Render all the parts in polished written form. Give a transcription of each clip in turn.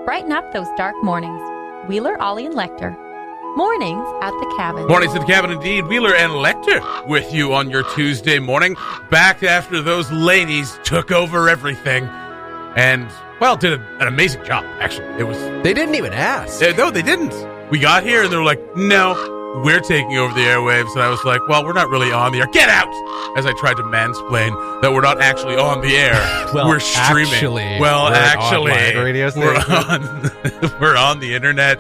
Brighten up those dark mornings. Wheeler, Ollie, and Lekter. Mornings at the Cabin. Mornings at the Cabin, indeed. Wheeler and Lekter with you on your Tuesday morning. Back after those ladies took over everything. And, well, did an amazing job, actually. They didn't even ask. No, they didn't. We got here, and they were like, no, we're taking over the airwaves. And I was like, well, we're not really on the air. Get out! As I tried to mansplain that we're not actually on the air. Well, we're streaming. Actually, We're on the internet.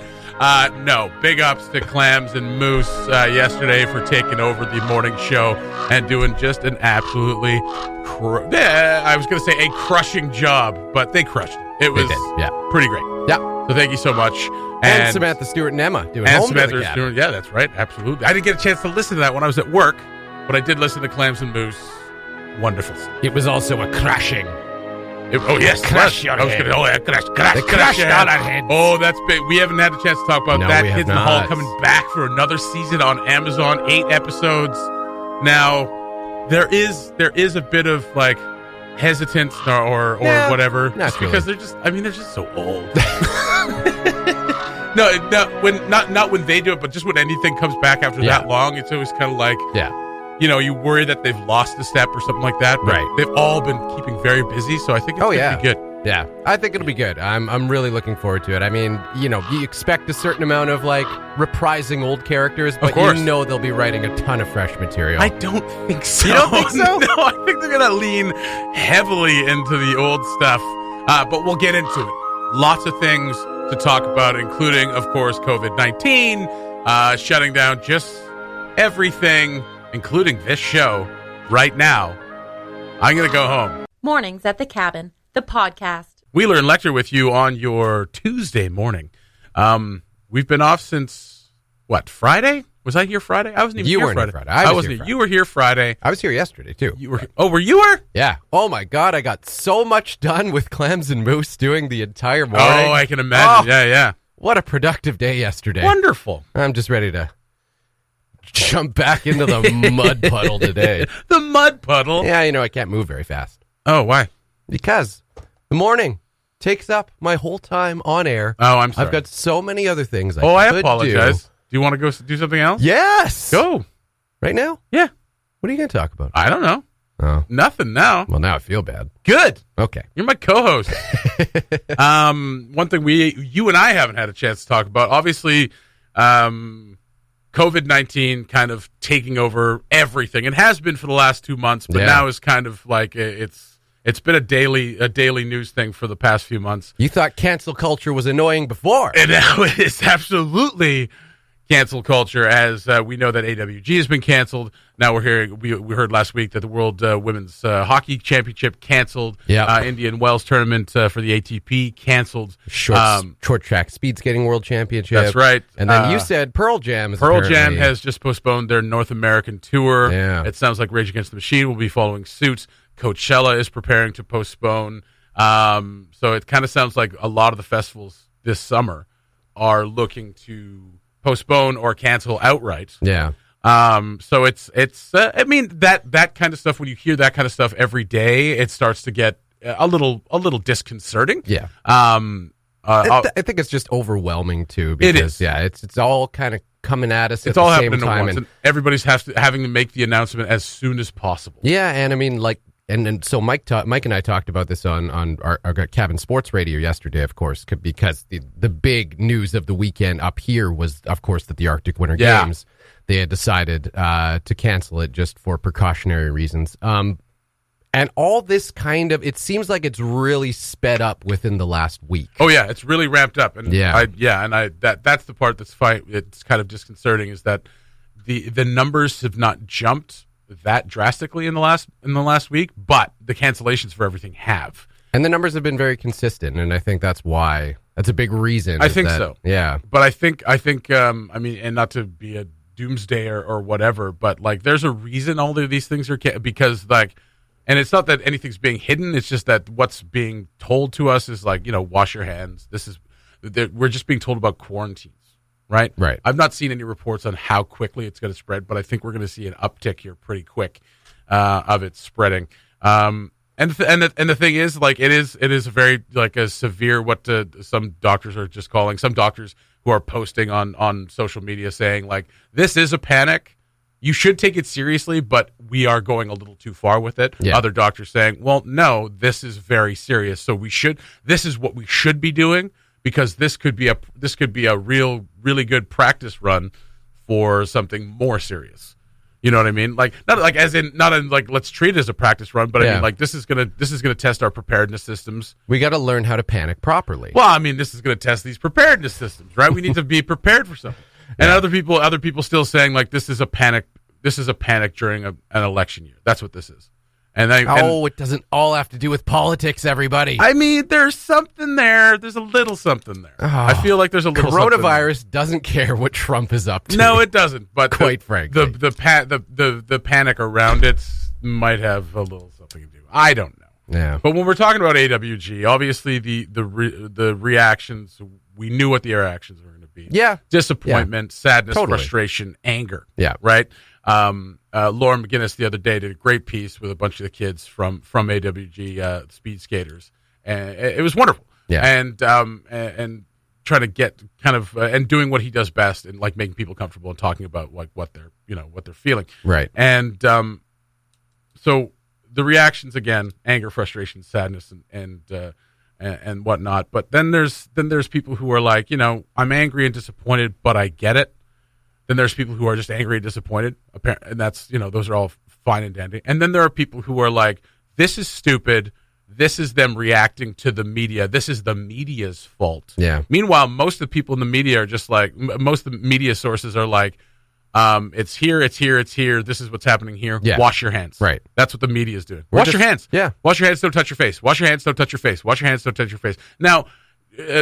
No, big ups to Clams and Moose yesterday for taking over the morning show and doing just an absolutely, I was going to say a crushing job, but they crushed it. It was pretty great. Yeah. So thank you so much. And Samantha Stewart and Emma doing home Samantha to the Cabin. yeah, that's right. Absolutely. I didn't get a chance to listen to that when I was at work, but I did listen to Clams and Moose. Wonderful. It was also a crashing. Yes. Crash your head. They crashed all our heads. Oh, that's big. We haven't had a chance to talk about No, that. we have Kids in the Hall not. coming back for another season on Amazon, 8 episodes. Now, there is a bit of like hesitance or whatever, just because they're just so old. not when they do it, but just when anything comes back after that long, it's always kind of like you worry that they've lost a step or something like that. But they've all been keeping very busy, so I think it's going to be good. Yeah, I think it'll be good. I'm really looking forward to it. I mean, you expect a certain amount of like reprising old characters, but they'll be writing a ton of fresh material. I don't think so. You don't think so? No, I think they're going to lean heavily into the old stuff, but we'll get into it. Lots of things to talk about, including, of course, COVID-19, shutting down just everything, including this show right now. I'm going to go home. Mornings at the Cabin, the podcast. Wheeler and Lekter with you on your Tuesday morning. We've been off since, Friday? Was I here Friday? I wasn't even here Friday. I wasn't here. You were here Friday. I was here yesterday, too. Were you? Yeah. Oh, my God. I got so much done with Clams and Moose doing the entire morning. Oh, I can imagine. Yeah. What a productive day yesterday. Wonderful. I'm just ready to jump back into the mud puddle today. The mud puddle? Yeah, I can't move very fast. Oh, why? Because the morning takes up my whole time on air. Oh, I'm sorry. I've got so many other things I apologize. Do you want to go do something else? Yes. Go. Right now? Yeah. What are you going to talk about? I don't know. Oh. Nothing now. Well, now I feel bad. Good. Okay. You're my co-host. One thing you and I haven't had a chance to talk about, obviously, COVID-19 kind of taking over everything. It has been for the last 2 months, but now is kind of like it's been a daily news thing for the past few months. You thought cancel culture was annoying before. And now it is absolutely cancel culture, as we know that AWG has been canceled. Now we're hearing, we heard last week that the World Women's Hockey Championship canceled. Yeah. Indian Wells tournament for the ATP canceled. Short track speed skating world championship. That's right. And then you said Pearl Jam Jam has just postponed their North American tour. Yeah. It sounds like Rage Against the Machine will be following suit. Coachella is preparing to postpone. So it kind of sounds like a lot of the festivals this summer are looking to postpone or cancel outright. Yeah. So it's I mean, that kind of stuff, when you hear that kind of stuff every day, it starts to get a little disconcerting. Yeah. I think it's just overwhelming too, because it's all kind of coming at us it's at all the happening same at time, once, and everybody's having to make the announcement as soon as possible. Yeah, and I mean, like, and so Mike and I talked about this on our Cabin Sports Radio yesterday, of course, because the big news of the weekend up here was, of course, that the Arctic Winter Games, they had decided to cancel it just for precautionary reasons. And all this it seems like it's really sped up within the last week. Oh yeah, it's really ramped up, and that's the part that's it's kind of disconcerting, is that the numbers have not jumped that drastically in the last week, but the cancellations for everything have. And the numbers have been very consistent, and I think that's a big reason. I think so. Yeah. But I think I mean, and not to be a doomsdayer or whatever, but like there's a reason all of these things are because like, and it's not that anything's being hidden, it's just that what's being told to us is like, wash your hands. We're just being told about quarantines. Right? Right. I've not seen any reports on how quickly it's going to spread, but I think we're going to see an uptick here pretty quick of it spreading. And the thing is, like, it is very like a severe what some doctors are just calling, some doctors who are posting on social media saying like, this is a panic. You should take it seriously, but we are going a little too far with it. Yeah. Other doctors saying, well, no, this is very serious. So this is what we should be doing, because this could be a really good practice run for something more serious. You know what I mean? Like, not in let's treat it as a practice run, but I mean, like, this is gonna test our preparedness systems. We got to learn how to panic properly. Well, I mean, this is gonna test these preparedness systems, right? We need to be prepared for something. And other people still saying like, this is a panic during an election year. That's what this is. It doesn't all have to do with politics, everybody. I mean, there's something there. There's a little something there. Oh, I feel like there's a little coronavirus doesn't care what Trump is up to. No, it doesn't. But quite frankly, the panic around it might have a little something to do. I don't know. Yeah. But when we're talking about AWG, obviously the reactions, we knew what the reactions were going to be. Yeah. Disappointment, sadness, frustration, anger. Yeah. Right. Laura McGinnis the other day did a great piece with a bunch of the kids from AWG speed skaters, and it was wonderful. Yeah, and trying to get kind of and doing what he does best, and like making people comfortable and talking about like what they're feeling. Right. And so the reactions again: anger, frustration, sadness, and whatnot. But then there's people who are like, I'm angry and disappointed, but I get it. Then there's people who are just angry and disappointed, and that's, those are all fine and dandy. And then there are people who are like, this is stupid. This is them reacting to the media. This is the media's fault. Yeah. Meanwhile, most of the people in the media are just like, most of the media sources are like, it's here. This is what's happening here. Yeah. Wash your hands. Right. That's what the media is doing. Wash your hands. Yeah. Wash your hands. Don't touch your face. Wash your hands. Don't touch your face. Wash your hands. Don't touch your face. Now,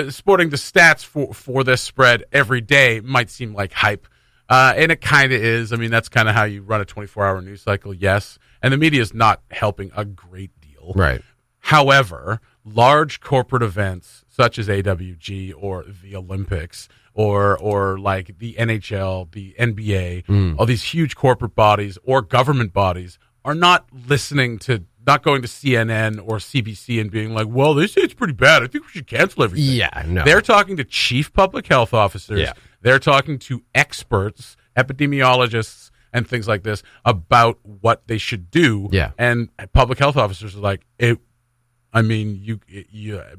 sporting the stats for this spread every day might seem like hype. And it kind of is. I mean, that's kind of how you run a 24-hour news cycle, yes. And the media is not helping a great deal. Right. However, large corporate events such as AWG or the Olympics or like the NHL, the NBA, all these huge corporate bodies or government bodies are not going to CNN or CBC and being like, well, they say it's pretty bad. I think we should cancel everything. Yeah, no. They're talking to chief public health officers. Yeah. They're talking to experts, epidemiologists, and things like this about what they should do. Yeah. And public health officers are like, you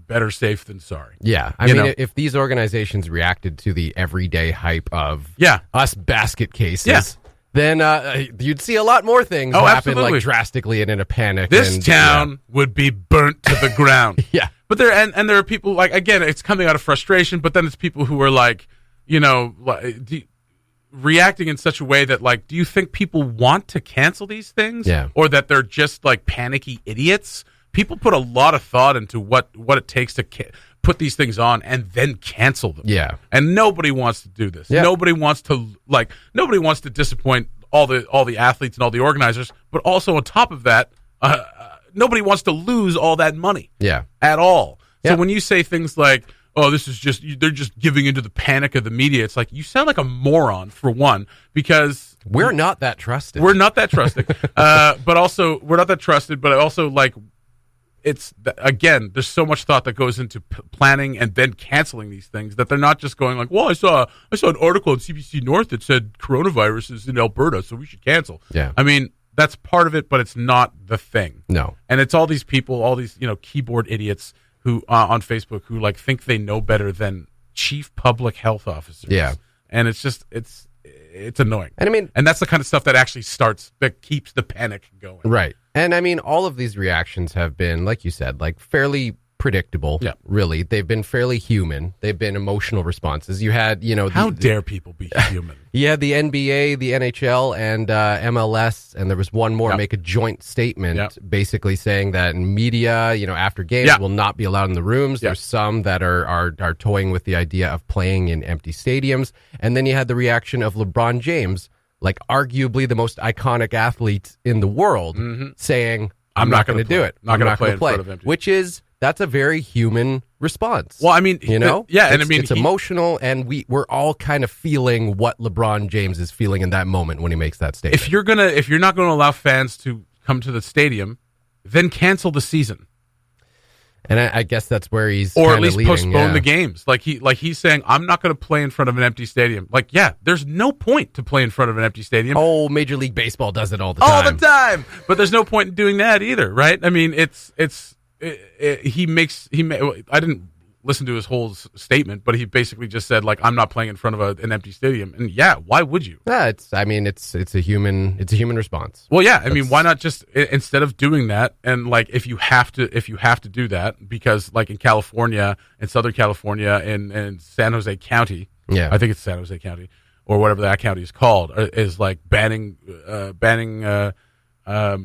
better safe than sorry. Yeah. I mean, if these organizations reacted to the everyday hype of us basket cases, then you'd see a lot more things happen like drastically and in a panic. This town would be burnt to the ground. Yeah. But there are people like, again, it's coming out of frustration, but then it's people who are like, reacting in such a way that like, do you think people want to cancel these things? Yeah. Or that they're just like panicky idiots? People put a lot of thought into what it takes to put these things on and then cancel them. Yeah. And nobody wants to do this. Yeah. Nobody wants to disappoint all the athletes and all the organizers, but also on top of that, nobody wants to lose all that money. Yeah. At all. So Yeah. when you say things like, oh, this is they're just giving into the panic of the media, it's like, you sound like a moron, for one, because we're not that trusted. We're not that trusted. But also, we're not that trusted, but also, like, again, there's so much thought that goes into planning and then canceling these things that they're not just going like, well, I saw an article in CBC North that said coronavirus is in Alberta, so we should cancel. Yeah. I mean, that's part of it, but it's not the thing. No. And it's all these people, all these, keyboard idiots who on Facebook who like think they know better than chief public health officers. Yeah. And it's just, it's annoying. And I mean, and that's the kind of stuff that actually that keeps the panic going. Right. And I mean, all of these reactions have been, like you said, like fairly predictable. Yeah. Really. They've been fairly human. They've been emotional responses. You had, how dare people be human? You had the NBA, the NHL, and MLS, and there was one more, make a joint statement basically saying that media, after games will not be allowed in the rooms. There's some that are toying with the idea of playing in empty stadiums. And then you had the reaction of LeBron James, like arguably the most iconic athlete in the world, saying, I'm not going to do it. I'm not going to play. Which is, that's a very human response. Well, I mean, it's emotional, and we're all kind of feeling what LeBron James is feeling in that moment when he makes that statement. If you're not going to allow fans to come to the stadium, then cancel the season. And I guess that's where he's or at least leading, postpone the games. Like he's saying, I'm not going to play in front of an empty stadium. Like, yeah, there's no point to play in front of an empty stadium. Oh, Major League Baseball does it all the time. But there's no point in doing that either, right? I mean, I didn't listen to his whole statement, but he basically just said, like, I'm not playing in front of an empty stadium. And yeah, why would you? Yeah, it's a human response. Well, yeah, I mean, why not just instead of doing that, and like if you have to do that, because like in California, in Southern California, in San Jose County, I think it's San Jose County or whatever that county is called, is like banning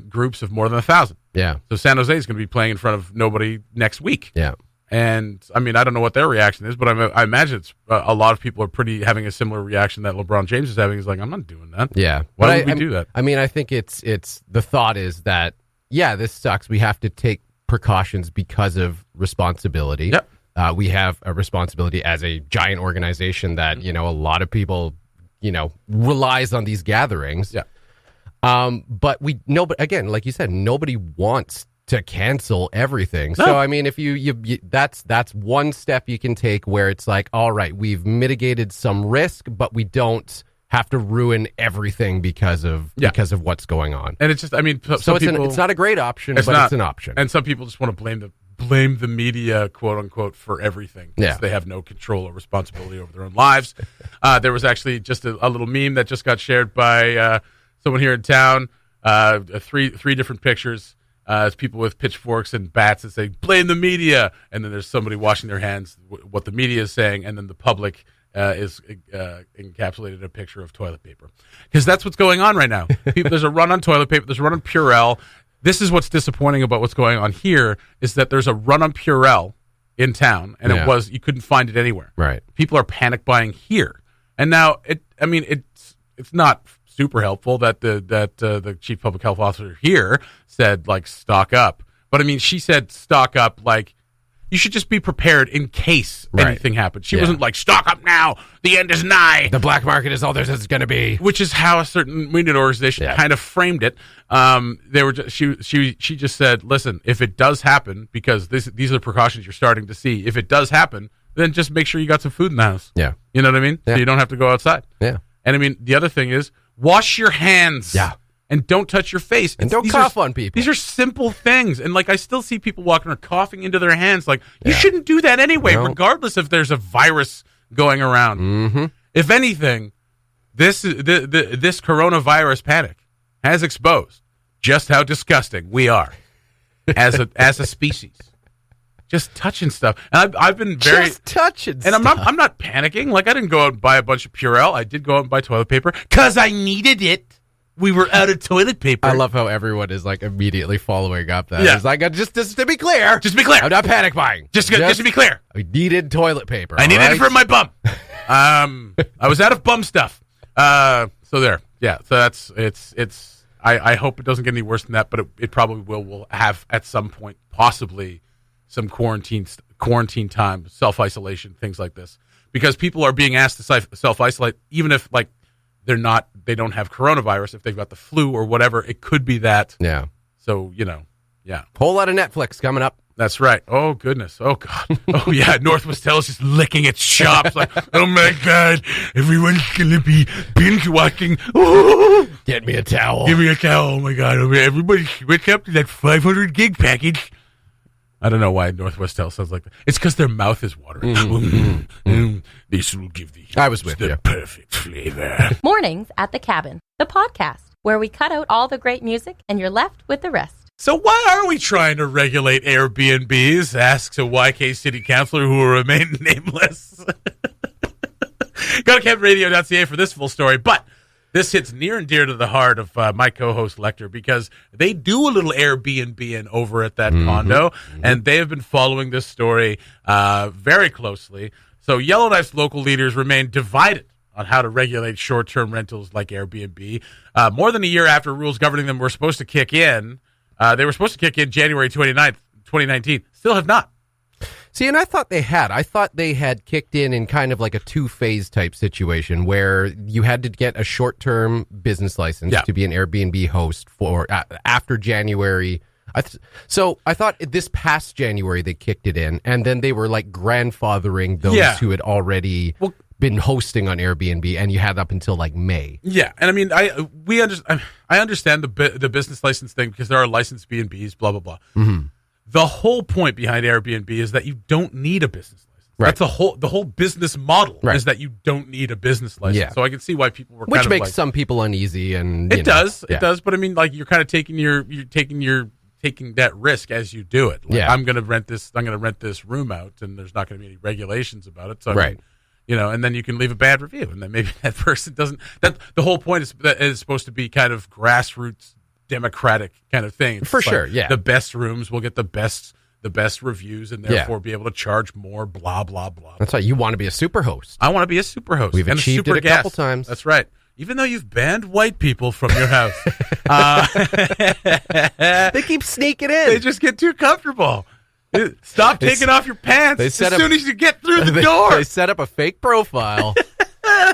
groups of more than 1,000. Yeah. So San Jose is going to be playing in front of nobody next week. Yeah. And I mean, I don't know what their reaction is, but I imagine it's a lot of people are having a similar reaction that LeBron James is having. He's like, I'm not doing that. Yeah. Why would we do that? I mean, I think it's the thought is that, yeah, this sucks. We have to take precautions because of responsibility. Yep. We have a responsibility as a giant organization that, a lot of people, relies on these gatherings. Yeah. But but again, like you said, nobody wants to cancel everything. No. So I mean, if you that's one step you can take where it's like, all right, we've mitigated some risk, but we don't have to ruin everything because of what's going on. And it's just, I mean, so it's not a great option, but it's an option. And some people just want to blame the media, quote unquote, for everything. Yeah. They have no control or responsibility over their own lives. There was actually just a little meme that just got shared by someone here in town. Three different pictures. It's people with pitchforks and bats that say, blame the media. And then there's somebody washing their hands, what the media is saying. And then the public is encapsulated in a picture of toilet paper. Because that's what's going on right now. There's a run on toilet paper. There's a run on Purell. This is what's disappointing about what's going on here is that there's a run on Purell in town. And you couldn't find it anywhere. Right. People are panic buying here. And now, it's not super helpful that the chief public health officer here said, like, stock up. But I mean, she said stock up, like, you should just be prepared in case anything happens. She wasn't like, stock up now, the end is nigh. The black market is all there's going to be. Which is how a certain media organization kind of framed it. She just said, listen, if it does happen, because these are the precautions you're starting to see, if it does happen, then just make sure you got some food in the house. Yeah. You know what I mean? Yeah. So you don't have to go outside. Yeah. And I mean, the other thing is, wash your hands. Yeah. And don't touch your face. And don't cough on people. These are simple things. And, like, I still see people walking around coughing into their hands. Like, you shouldn't do that anyway, regardless if there's a virus going around. Mm-hmm. If anything, this coronavirus panic has exposed just how disgusting we are as a species. Just touching stuff. And I've been very... Just touching and stuff. I'm not panicking. Like, I didn't go out and buy a bunch of Purell. I did go out and buy toilet paper because I needed it. We were out of toilet paper. I love how everyone is, like, immediately following up that. Yeah. It's like, just to be clear. Just to be clear. I'm not panic buying. Just to be clear. I needed toilet paper. I needed it for my bum. I was out of bum stuff. So there. Yeah. So it's I hope it doesn't get any worse than that, but it probably will. We'll have at some point possibly some quarantine time, self-isolation, things like this. Because people are being asked to self-isolate, even if, like, they don't have coronavirus. If they've got the flu or whatever, it could be that. Yeah. So, Whole lot of Netflix coming up. That's right. Oh, goodness. Oh, God. Oh, yeah. Northwest Tell is just licking its chops. Like, oh, my God. Everyone's going to be binge watching. Oh, get me a towel. Give me a towel. Oh, my God. Everybody switch up to that 500 gig package. I don't know why Northwest Tell sounds like that. It's because their mouth is watering. This will give the perfect flavor. Mornings at the Cabin, the podcast, where we cut out all the great music and you're left with the rest. So why are we trying to regulate Airbnbs? Asks a YK city councilor who will remain nameless. Go to CabinRadio.ca for this full story, but this hits near and dear to the heart of my co-host Lekter because they do a little Airbnb over at that condo, and they have been following this story very closely. So Yellowknife's local leaders remain divided on how to regulate short-term rentals like Airbnb. More than a year after rules governing them were supposed to kick in, they were supposed to kick in January 29th, 2019. Still have not. See, and I thought they had. I thought they had kicked in kind of like a two-phase type situation where you had to get a short-term business license to be an Airbnb host for after January So I thought this past January they kicked it in, and then they were like grandfathering those who had already been hosting on Airbnb, and you had up until like May. Yeah, and I mean, I understand the business license thing because there are licensed B&Bs, blah blah blah. Mm-hmm. The whole point behind Airbnb is that you don't need a business license. Right. That's the whole business model is that you don't need a business license. Yeah. So I can see why people were which makes some people uneasy, and it does. But I mean, like you're kind of taking that risk as you do it. Like, I'm going to rent this room out, and there's not going to be any regulations about it. So I mean, and then you can leave a bad review, and then maybe that person doesn't. That the whole point is supposed to be kind of grassroots democratic kind of thing. For sure, yeah. The best rooms will get the best reviews, and therefore be able to charge more. Blah blah blah. That's right. You want to be a super host. I want to be a super host. We've achieved it a couple times. That's right. Even though you've banned white people from your house, they keep sneaking in. They just get too comfortable. Stop taking off your pants as soon as you get through the door. They set up a fake profile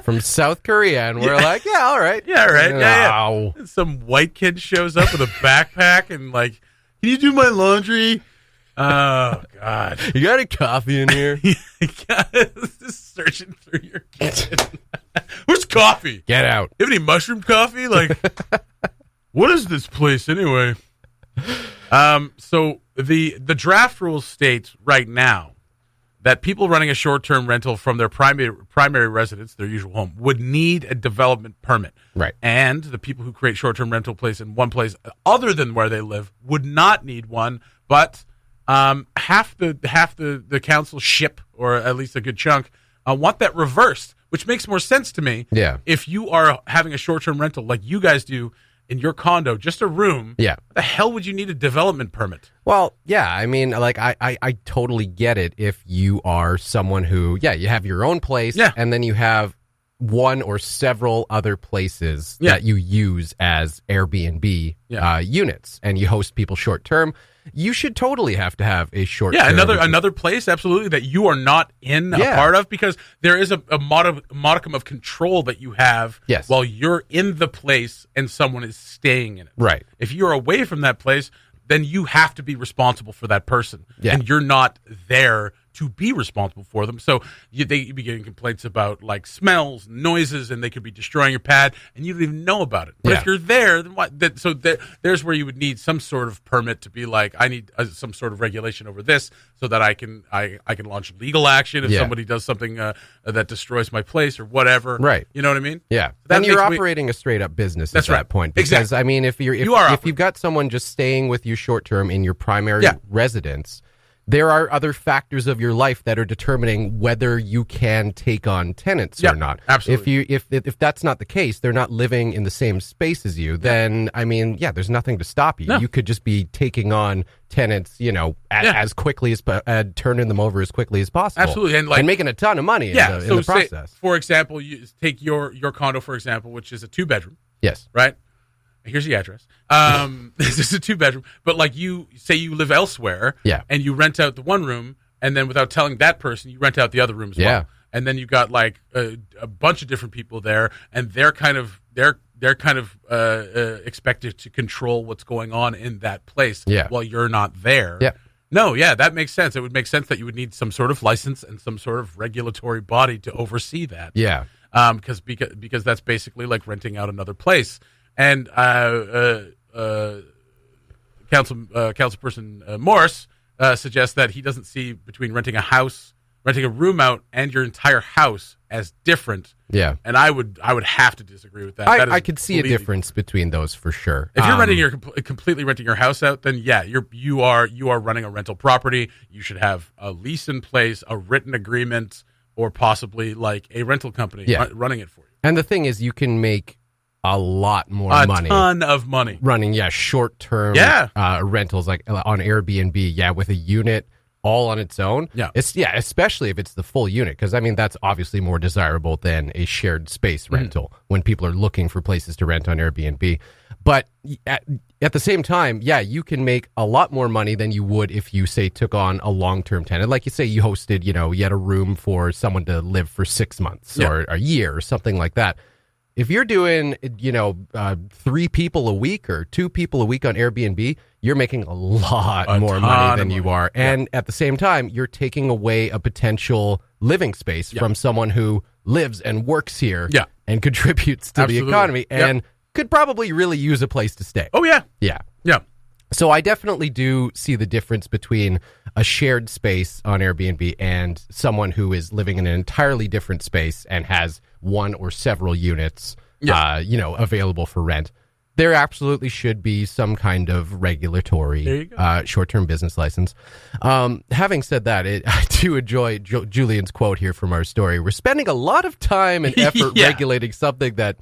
from South Korea, and we're like, yeah, all right. Yeah, right. Yeah. And some white kid shows up with a backpack and like, can you do my laundry? Oh, God. You got any coffee in here? Just searching through your kitchen. Where's coffee? Get out. You have any mushroom coffee? Like, what is this place anyway? So the draft rules states right now that people running a short-term rental from their primary residence, their usual home, would need a development permit. Right. And the people who create short-term rental place in one place other than where they live would not need one, but half the councilship, or at least a good chunk, want that reversed, which makes more sense to me. Yeah. If you are having a short-term rental like you guys do in your condo, just a room, the hell would you need a development permit? Well, yeah, I mean, like, I totally get it if you are someone who, you have your own place, and then you have one or several other places that you use as Airbnb units, and you host people short-term. You should totally have to have a short-term. Yeah, another place, absolutely, that you are not in a part of, because there is a modicum of control that you have while you're in the place and someone is staying in it. Right. If you're away from that place, then you have to be responsible for that person, and you're not there to be responsible for them. So you'd be getting complaints about like smells, noises, and they could be destroying your pad, and you don't even know about it. But if you're there, then what? There's where you would need some sort of permit to be like, I need some sort of regulation over this, so that I can launch legal action if somebody does something that destroys my place or whatever. Right. You know what I mean? Yeah. Then you're operating a straight up business at that point. Because exactly. I mean, if you've got someone just staying with you short term in your primary residence, there are other factors of your life that are determining whether you can take on tenants or not. Absolutely. If that's not the case, they're not living in the same space as you, then, I mean, there's nothing to stop you. No. You could just be taking on tenants, as quickly as turning them over as quickly as possible. Absolutely. And making a ton of money in the process. For example, you take your condo, for example, which is a 2-bedroom. Yes. Right? Here's the address. This is a 2-bedroom, but like you say you live elsewhere, and you rent out the one room, and then without telling that person, you rent out the other room as well. And then you've got like a bunch of different people there, and they're kind of expected to control what's going on in that place while you're not there. Yeah. No, that makes sense. It would make sense that you would need some sort of license and some sort of regulatory body to oversee that. Yeah. Because that's basically like renting out another place. And Councilperson Morris suggests that he doesn't see between renting a room out, and your entire house as different. Yeah, and I would have to disagree with that. I could see a difference between those for sure. If you're completely renting your house out, then you are running a rental property. You should have a lease in place, a written agreement, or possibly like a rental company running it for you. And the thing is, you can make a lot more money. A ton of money. Running, short-term rentals like on Airbnb, with a unit all on its own. Yeah. Especially if it's the full unit, because, I mean, that's obviously more desirable than a shared space rental when people are looking for places to rent on Airbnb. But at the same time, you can make a lot more money than you would if you, say, took on a long-term tenant. Like you say, you hosted, you had a room for someone to live for 6 months or a year or something like that. If you're doing, 3 people a week or 2 people a week on Airbnb, you're making a lot more money than you are. And at the same time, you're taking away a potential living space from someone who lives and works here and contributes to the economy and could probably really use a place to stay. Oh, yeah. Yeah. Yeah. So I definitely do see the difference between a shared space on Airbnb and someone who is living in an entirely different space and has one or several units, available for rent. There absolutely should be some kind of regulatory short-term business license. Having said that, I do enjoy Julian's quote here from our story. We're spending a lot of time and effort regulating something that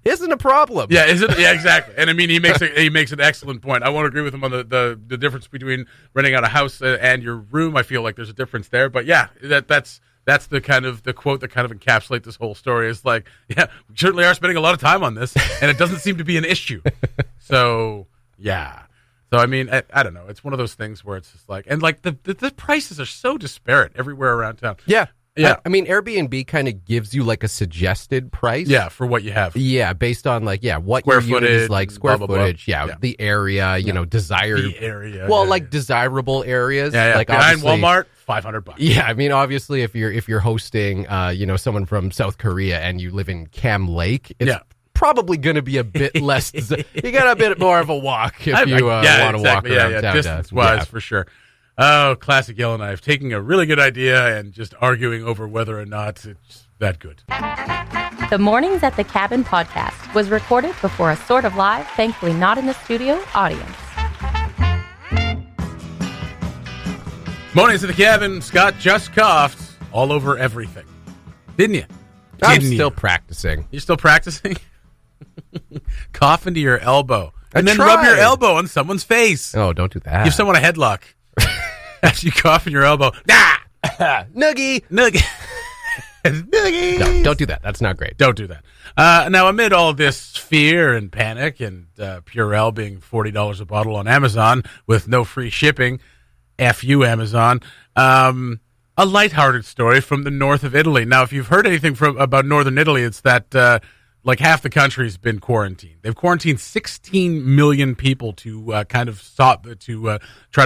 isn't a problem. Yeah, exactly. And I mean, he makes an excellent point. I won't agree with him on the difference between renting out a house and your room. I feel like there's a difference there. But yeah, that's the kind of the quote that kind of encapsulates this whole story. Is like, yeah, we certainly are spending a lot of time on this, and it doesn't seem to be an issue. So yeah. So I mean, I don't know. It's one of those things where it's just like, and like the prices are so disparate everywhere around town. Yeah. Yeah. I mean, Airbnb kind of gives you like a suggested price. Yeah, for what you have. Yeah, based on like, what square your unit is like, square footage, the area, desired. The area. Well, desirable areas. Yeah, like behind Walmart, $500. Yeah, I mean, obviously, if you're hosting, someone from South Korea and you live in Cam Lake, it's probably going to be a bit less. You got a bit more of a walk if you want to walk around town. Distance-wise, for sure. Oh, classic Yellowknife, taking a really good idea and just arguing over whether or not it's that good. The Mornings at the Cabin podcast was recorded before a sort of live, thankfully not in the studio, audience. Mornings at the Cabin, Scott just coughed all over everything. Didn't you? I'm still practicing. You're still practicing? Cough into your elbow. And then tried. Rub your elbow on someone's face. Oh, don't do that. Give someone a headlock. After you cough in your elbow. Nah! Noogie! Noogie! No, don't do that. That's not great. Don't do that. Now, amid all this fear and panic and Purell being $40 a bottle on Amazon with no free shipping, F you, Amazon, a lighthearted story from the north of Italy. Now, if you've heard anything about northern Italy, it's that half the country's been quarantined. They've quarantined 16 million people to try to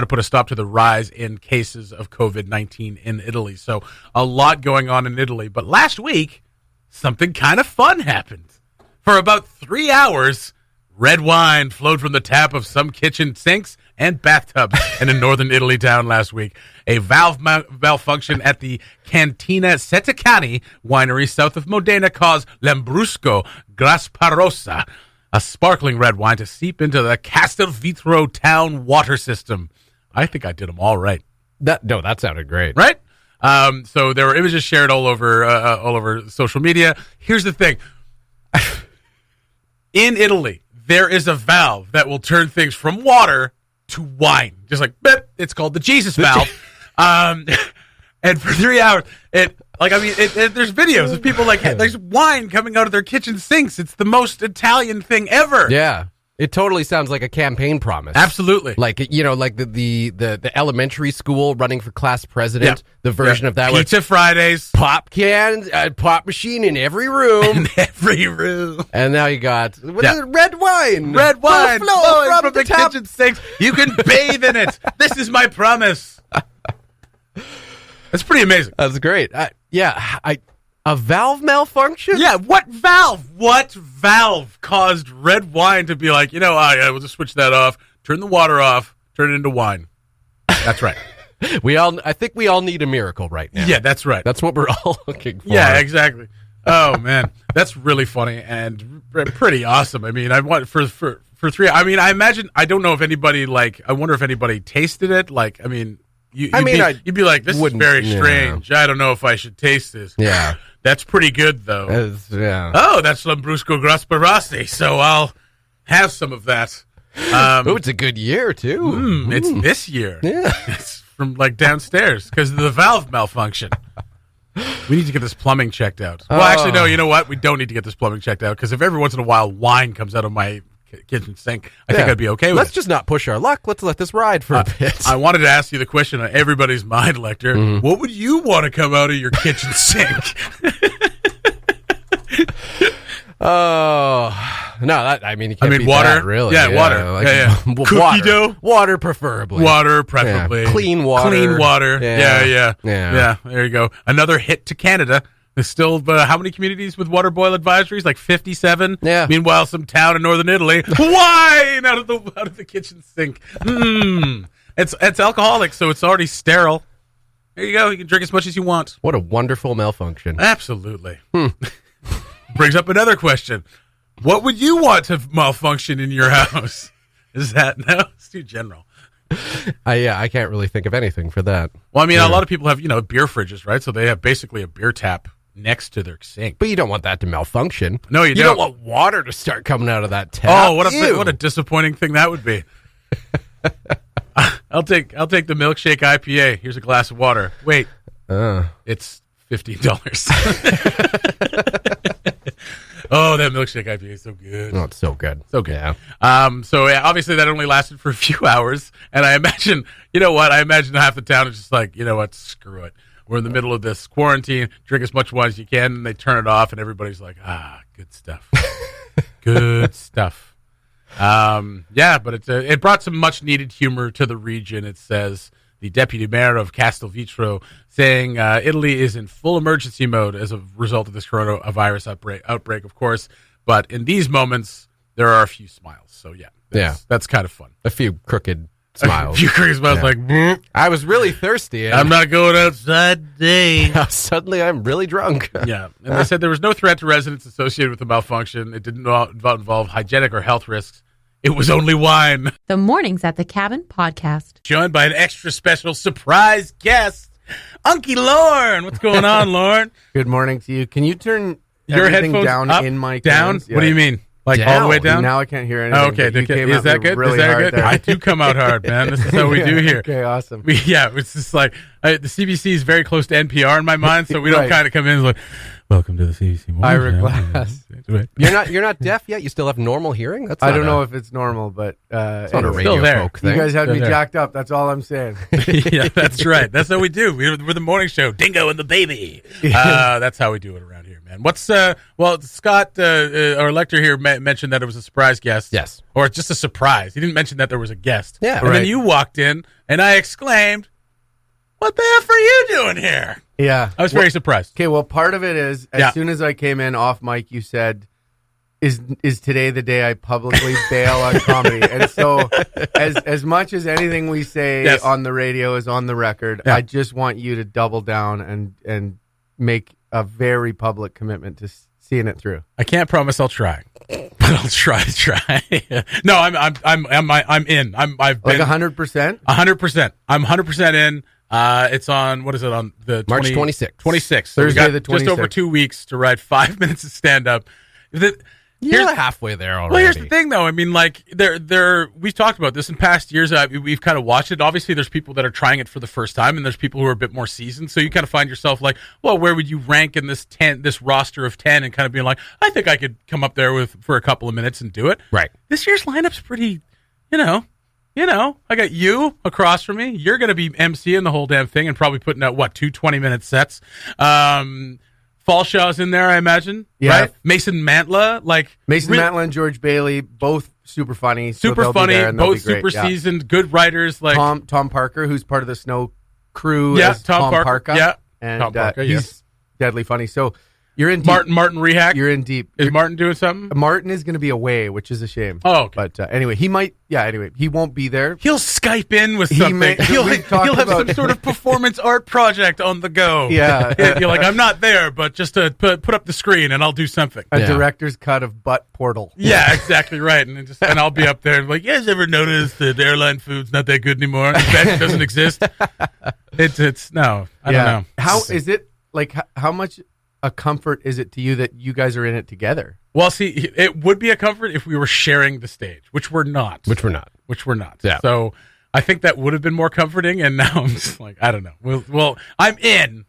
put a stop to the rise in cases of COVID-19 in Italy. So a lot going on in Italy. But last week, something kind of fun happened. For about 3 hours, red wine flowed from the tap of some kitchen sinks and bathtubs in a northern Italy town last week. A valve malfunction at the Cantina Setticani winery south of Modena caused Lambrusco Grasparosa, a sparkling red wine, to seep into the Castelvetro town water system. I think I did them all right. That sounded great. Right? So there were images shared all over social media. Here's the thing. In Italy, there is a valve that will turn things from water to wine. Just like, beep, it's called the Jesus valve. And for 3 hours, there's videos of people there's wine coming out of their kitchen sinks. It's the most Italian thing ever. Yeah. It totally sounds like a campaign promise. Absolutely. Like the elementary school running for class president, the version of that. Pizza Fridays. Pop cans, pop machine in every room. In every room. And now you got red wine. Red wine flowing from the kitchen sinks. You can bathe in it. This is my promise. That's pretty amazing. That's great. A valve malfunction? Yeah, what valve? What valve caused red wine to be like, we'll just switch that off, turn the water off, turn it into wine. That's right. I think we all need a miracle right now. Yeah, that's right. That's what we're all looking for. Yeah, exactly. Oh, man. That's really funny and pretty awesome. I mean, I want for 3. I mean, I don't know if anybody I wonder if anybody tasted it. You'd be like, this is very strange. I don't know if I should taste this. Yeah. That's pretty good, though. Oh, that's Lambrusco Grasparossi, so I'll have some of that. It's a good year, too. It's this year. Yeah. It's from, downstairs, because of the valve malfunction. We need to get this plumbing checked out. Well, actually, no, you know what? We don't need to get this plumbing checked out, because if every once in a while wine comes out of my kitchen sink, I think I'd be okay with it. Let's just not push our luck. Let's let this ride for a bit. I wanted to ask you the question on everybody's mind, Lekter. Mm-hmm. What would you want to come out of your kitchen sink? Oh no! You can't beat water. that, really. Yeah, water. Cookie dough. Water, preferably. Water, preferably. Yeah. Clean water. Clean water. Yeah. Yeah. There you go. Another hit to Canada. There's still how many communities with water boil advisories? Like 57. Yeah. Meanwhile, some town in northern Italy, wine out of the kitchen sink. It's alcoholic, so it's already sterile. There you go. You can drink as much as you want. What a wonderful malfunction. Absolutely. Brings up another question. What would you want to malfunction in your house? Is that no? It's too general. I can't really think of anything for that. Well, a lot of people have, beer fridges, right? So they have basically a beer tap next to their sink. But you don't want that to malfunction. No, you don't. You don't want water to start coming out of that tap. Oh, what a disappointing thing that would be. I'll take the milkshake IPA. Here's a glass of water. Wait, it's $15. Oh, that milkshake IPA is so good. Oh, it's so good. So good. Yeah. Obviously that only lasted for a few hours. And I imagine, half the town is just like, you know what, screw it. We're in the middle of this quarantine. Drink as much wine as you can. And they turn it off and everybody's like, good stuff. Good stuff. But it brought some much needed humor to the region. It says the deputy mayor of Castelvetro saying Italy is in full emergency mode as a result of this coronavirus outbreak, of course. But in these moments, there are a few smiles. So, that's kind of fun. A few crooked smiles. A few crooked smiles like, I was really thirsty. I'm not going outside today. Suddenly, I'm really drunk. Yeah. And they said there was no threat to residents associated with the malfunction. It didn't involve hygienic or health risks. It was only wine. The Mornings at the Cabin podcast. Joined by an extra special surprise guest, Unky Lorne. What's going on, Lorne? Good morning to you. Can you turn your everything headphones down up, in my down? Yeah. What do you mean? Like all the way down? Now I can't hear anything. Oh, okay. Is that good? Really is that hard good? there. I do come out hard, man. This is how we do here. Okay, awesome. It's just like the CBC is very close to NPR in my mind, so we don't Right. kind of come in like, welcome to the CBC morning. Ira Glass. You're not deaf yet? You still have normal hearing? I don't know if it's normal, but it's not a anyway. radio there. folk You thing. guys had Still me there. jacked up. That's all I'm saying. Yeah, that's right. That's how we do. We're the morning show, Dingo and the Baby. That's how we do it around here, man. What's Scott or Lekter here mentioned that it was a surprise guest. Yes. Or just a surprise. He didn't mention that there was a guest. Yeah. And then Right. you walked in, and I exclaimed, "What the F are you doing here?" Yeah. I was very surprised. Okay, well, part of it is, as soon as I came in off mic, you said, is today the day I publicly bail on comedy? And so, as much as anything we say Yes. on the radio is on the record, I just want you to double down and make a very public commitment to seeing it through. I can't promise I'll try, but I'll try. No, I'm in. I've been Like 100%? 100%. I'm 100% in. It's on, what is it, on the March 26th. 26th. So Thursday we got the just over 26th. 2 weeks to write 5 minutes of stand-up. You're halfway there already. Well, here's the thing, though. I mean, like, we've talked about this in past years. We've kind of watched it. Obviously, there's people that are trying it for the first time, and there's people who are a bit more seasoned. So you kind of find yourself like, well, where would you rank in this roster of 10, and kind of being like, I think I could come up there for a couple of minutes and do it. Right. This year's lineup's pretty, I got you across from me. You're going to be emceeing the whole damn thing and probably putting out, 2 20-minute sets. Falshaw's in there, I imagine. Yeah. Right? Mason Mantla. Mason Mantla and George Bailey, both super funny. So Super they'll be funny, there and they'll both be great. super Yeah. seasoned, good writers. Like Tom Parker, who's part of the Snow crew. Yeah, as Tom Parker. Parker. Yeah. And Tom Parker, he's yes. deadly funny. So you're in deep. Martin Rehack. You're in deep. Is Martin doing something? Martin is going to be away, which is a shame. Oh, okay. But anyway, he might. Yeah. Anyway, he won't be there. He'll Skype in with He something. may- he'll we've talked he'll have about- some sort of performance art project on the go. Yeah. You're like, I'm not there, but just to put up the screen and I'll do something. A Yeah. director's cut of Butt Portal. Yeah, exactly right. And I'll be up there and like, you guys ever noticed that airline food's not that good anymore? In fact, it doesn't exist. It's no, I don't know. How is it like? How much a comfort is it to you that you guys are in it together? Well, see, it would be a comfort if we were sharing the stage, which we're not. Which we're not. Yeah. So I think that would have been more comforting. And now I'm just like, I don't know. Well, I'm in,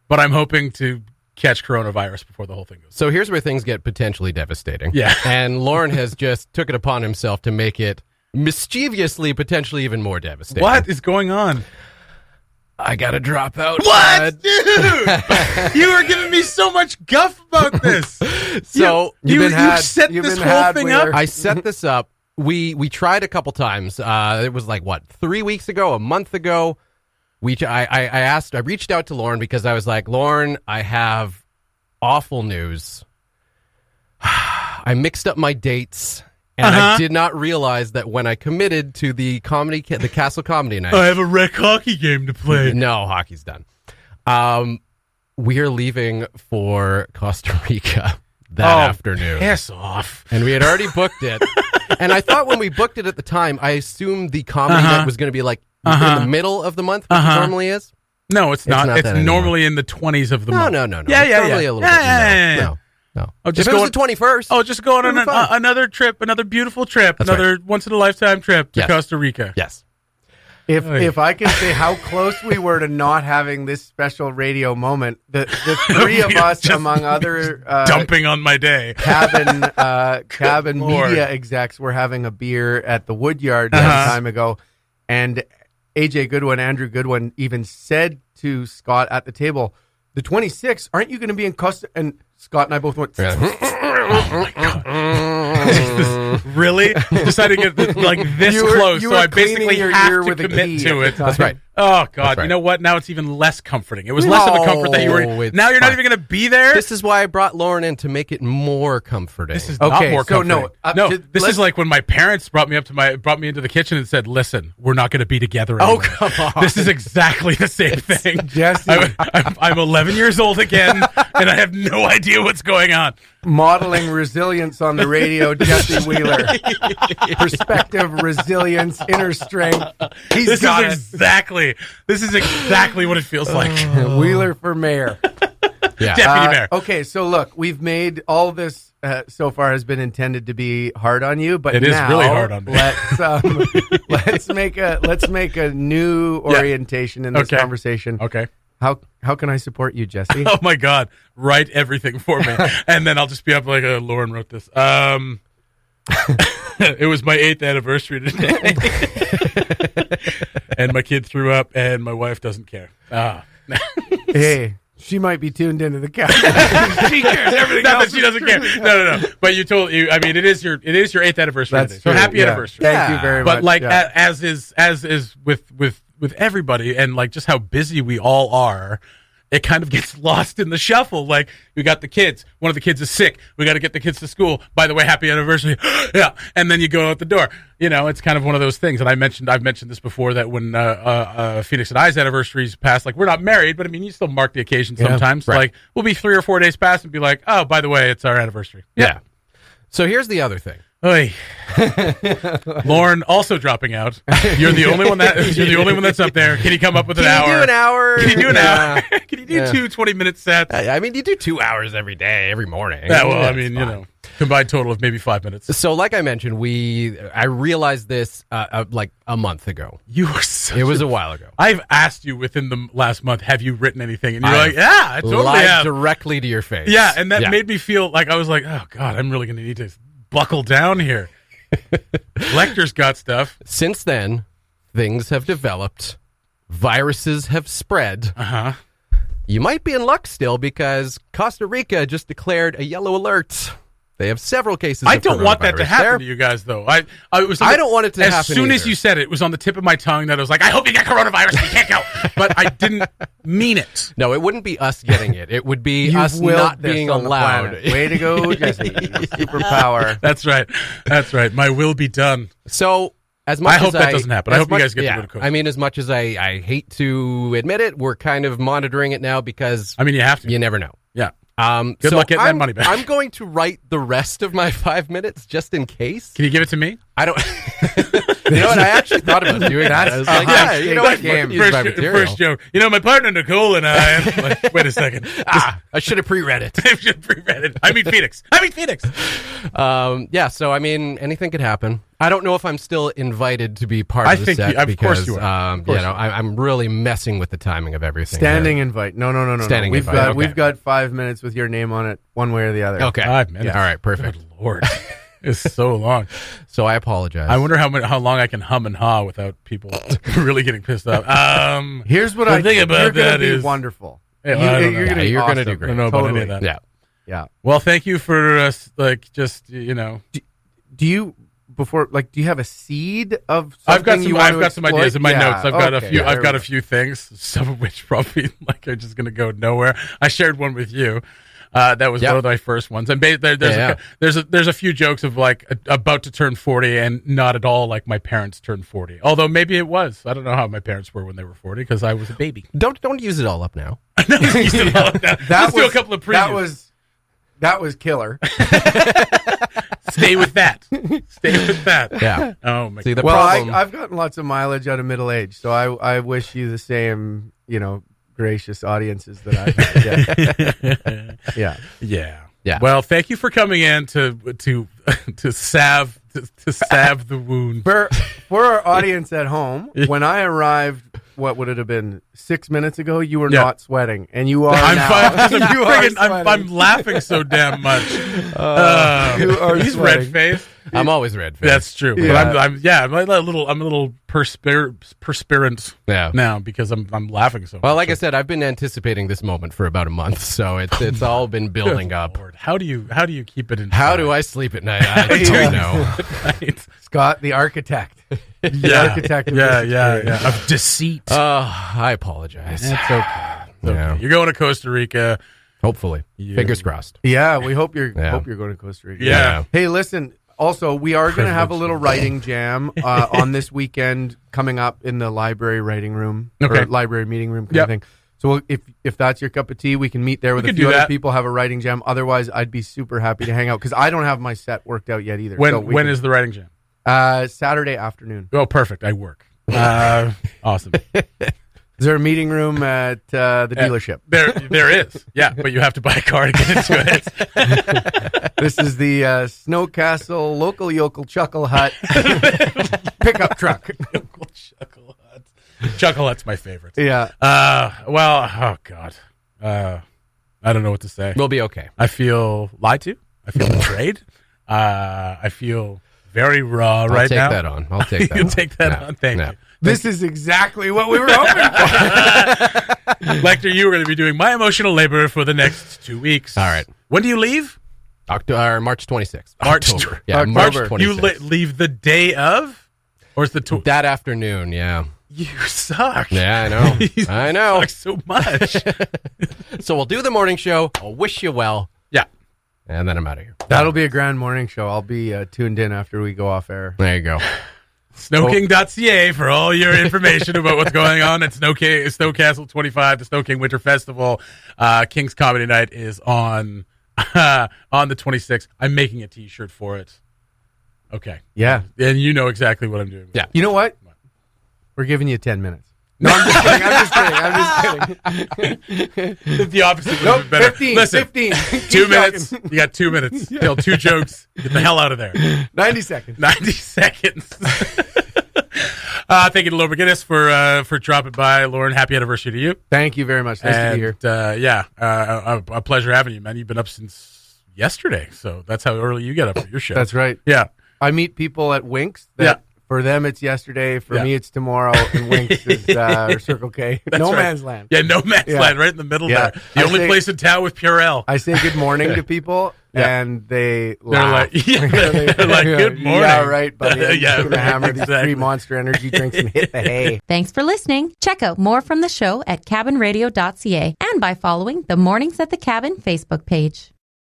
but I'm hoping to catch coronavirus before the whole thing goes. So here's where things get potentially devastating. Yeah. And Lauren has just took it upon himself to make it mischievously, potentially even more devastating. What is going on? I gotta drop out. What, dude? You were giving me so much guff about this. So you set this whole thing up. I set this up. We tried a couple times. It was like, what, 3 weeks ago, a month ago. I reached out to Lauren because I was like, Lauren, I have awful news. I mixed up my dates, and I did not realize that when I committed to the Castle Comedy Night. I have a rec hockey game to play. No, hockey's done. We are leaving for Costa Rica that afternoon. Piss off. And we had already booked it. And I thought when we booked it at the time, I assumed the comedy night was going to be like in the middle of the month, which it normally is. No, it's not. It's normally in the 20s of the month. No. Yeah, it's normally a little bit. No. Oh, Just if it was the 21st. Oh, just go on another trip, another beautiful trip, another once-in-a-lifetime trip to Costa Rica. Yes. If I can say how close we were to not having this special radio moment, the three of us, among other dumping on my day, cabin media execs, were having a beer at the Woodyard some time ago, and AJ Goodwin, Andrew Goodwin, even said to Scott at the table, "The 26th, aren't you going to be in Costa?" And Scott and I both went, "Oh my God." Really? Decided to get like this close, so I basically have to commit to it. That's right. Oh God! Right. You know what? Now it's even less comforting. It was less of a comfort that you were. Now you're not even going to be there. This is why I brought Lauren in, to make it more comforting. This is not more comforting. This is like when my parents brought me into the kitchen and said, "Listen, we're not going to be together anymore." Oh, come on! This is exactly the same thing. Jesse, I'm 11 years old again, and I have no idea what's going on. Modeling resilience on the radio, Jesse Wheeler. Perspective, resilience, inner strength. This is exactly what it feels like. Wheeler for mayor. Yeah. Deputy mayor. Okay, so look, we've made all this so far has been intended to be hard on you, but it is really hard on me. Let's make a new orientation in this conversation. Okay. How can I support you, Jesse? Oh my God! Write everything for me, and then I'll just be up like, Lauren wrote this. It was my 8th anniversary today, and my kid threw up, and my wife doesn't care. Hey, she might be tuned into the couch. She cares. Everything else. That she doesn't care. No. But it is your 8th anniversary today. So happy anniversary. Thank you very much. But like as is with everybody, and like just how busy we all are, it kind of gets lost in the shuffle. Like, we got the kids. One of the kids is sick. We got to get the kids to school. By the way, happy anniversary. Yeah. And then you go out the door. It's kind of one of those things. And I've mentioned this before, that when Phoenix and I's anniversaries pass, like, we're not married, but I mean, you still mark the occasion sometimes. Right. Like, we'll be 3 or 4 days past and be like, oh, by the way, it's our anniversary. Yeah. So here's the other thing. Oy. Lauren also dropping out. You're the only one that's up there. Can you come up with an hour? Can you do an hour? Can you do an hour? Can you do 2 20-minute sets? I mean, you do 2 hours every day, every morning. Yeah, well, I mean, combined total of maybe 5 minutes. So, like I mentioned, I realized this like a month ago. It was a while ago. I've asked you within the last month, have you written anything? And you're like, yeah, I totally have. Directly to your face. Yeah, and that made me feel like I was like, oh God, I'm really going to need to buckle down here. Lekter's got stuff. Since then, things have developed. Viruses have spread. You might be in luck still, because Costa Rica just declared a yellow alert. They have several cases. I don't want that to happen to you guys, though. I don't want it to happen. As soon as you said it, it was on the tip of my tongue that I was like, I hope you get coronavirus. You can't go. But I didn't mean it. No, it wouldn't be us getting it. It would be us not being allowed. Way to go, Jesse. Superpower. That's right. My will be done. So, as much I hope that doesn't happen. I hope you guys get to go to Costa. I mean, as much as I hate to admit it, we're kind of monitoring it now, because you have to. You never know. Yeah. Good luck getting that money back. I'm going to write the rest of my 5 minutes just in case. Can you give it to me? I don't. You know what? I actually thought about doing that. I was like, you know what? First joke. My partner Nicole and I. Like, wait a second. I should have pre-read it. I should have pre-read it. I mean Phoenix. Yeah. So I mean, anything could happen. I don't know if I'm still invited to be part of the set, of course you are. I'm really messing with the timing of everything. Standing invite. No. Standing invite. We've got 5 minutes with your name on it, one way or the other. Okay. 5 minutes. Yeah. All right. Perfect. Good Lord. It's so long. So I apologize. I wonder how long I can hum and haw without people really getting pissed off. Here's what I think about that is wonderful. Hey, well, You're going to you're awesome. gonna do great. I don't know about any of that. Yeah. Yeah. Well, thank you for just Do you do you have a seed of I've got something some. you want I've to got some exploit? ideas in my Yeah, notes. I've got okay. a few. Yeah, I've got there a few things, some of which probably are just going to go nowhere. I shared one with you. That was one of my first ones. And there's a few jokes of about to turn 40 and not at all like my parents turned 40. Although maybe it was. I don't know how my parents were when they were 40 because I was a baby. Don't use it all up now. Let's do a couple of previews. That was killer. Stay with that. Stay with that. Yeah. Oh my See, God. problem. I've gotten lots of mileage out of middle age, so I wish you the same, gracious audiences that I've had. Yeah. Yeah. Well, thank you for coming in to salve the wound. For our audience at home, when I arrived, what would it have been 6 minutes ago? You were not sweating, and you are I'm now. fine. You are sweating. I'm laughing so damn much. You are He's sweating. red faced. I'm always red faced. That's true. Yeah. But I'm a little perspirant now because I'm laughing so much. Well, like I said, I've been anticipating this moment for about a month, so it's all been building up. Lord. How do you keep it in? How do I sleep at night? I don't know. Right. Scott, the architect. The architect of of deceit. I apologize. That's okay. Yeah. You're going to Costa Rica. Hopefully. Fingers crossed. Yeah, we hope you're going to Costa Rica. Yeah. Hey, listen. Also, we are going to have a little writing jam on this weekend coming up in the library writing room or library meeting room kind of thing. So if that's your cup of tea, we can meet there with a few other people, have a writing jam. Otherwise, I'd be super happy to hang out because I don't have my set worked out yet either. When is the writing jam? Saturday afternoon. Oh, perfect. I work. Awesome. Is there a meeting room at the dealership? There is. Yeah, but you have to buy a car to get into it. This is the Snow Castle local yokel chuckle hut pickup truck. Local Chuckle Hut. Chuckle Hut's my favorite. Yeah. Well, oh God. I don't know what to say. We'll be okay. I feel lied to. I feel betrayed. I feel very raw right now. I'll take that on. You take that on. Thank you. This is exactly what we were hoping for. Lecter, you were going to be doing my emotional labor for the next 2 weeks. All right. When do you leave? March 26th. October. Yeah, March 26th. You leave the day of? Or is the tour? That afternoon, yeah. You suck. Yeah, I know. You I know. suck so much. So we'll do the morning show. I'll wish you well. Yeah. And then I'm out of here. That'll be a grand morning show. I'll be tuned in after we go off air. There you go. Snowking.ca for all your information about what's going on at Snowcastle 25, the Snow King Winter Festival. King's Comedy Night is on the 26th. I'm making a T-shirt for it. Okay. Yeah. And you know exactly what I'm doing. Yeah. You know what? We're giving you 10 minutes. No, I'm just kidding. The opposite would Nope, have been better. 15. Listen, 15. 2 minutes. You got 2 minutes. Tell 2 jokes. Get the hell out of there. 90 seconds. 90 seconds. Thank you to Lauren McGinnis for dropping by. Lauren, happy anniversary to you. Thank you very much. Nice to be here. A pleasure having you, man. You've been up since yesterday, so that's how early you get up for your show. That's right. Yeah. I meet people at Winks that for them it's yesterday, for me it's tomorrow, and Winks is or Circle K. No man's land. Yeah, no man's land, right in the middle there. The only place in town with Purell. I say good morning to people, and they laugh. They're like, good morning. Yeah, right, buddy. I'm Yeah, just going to hammer these exactly. 3 Monster Energy drinks and hit the hay. Thanks for listening. Check out more from the show at cabinradio.ca and by following the Mornings at the Cabin Facebook page.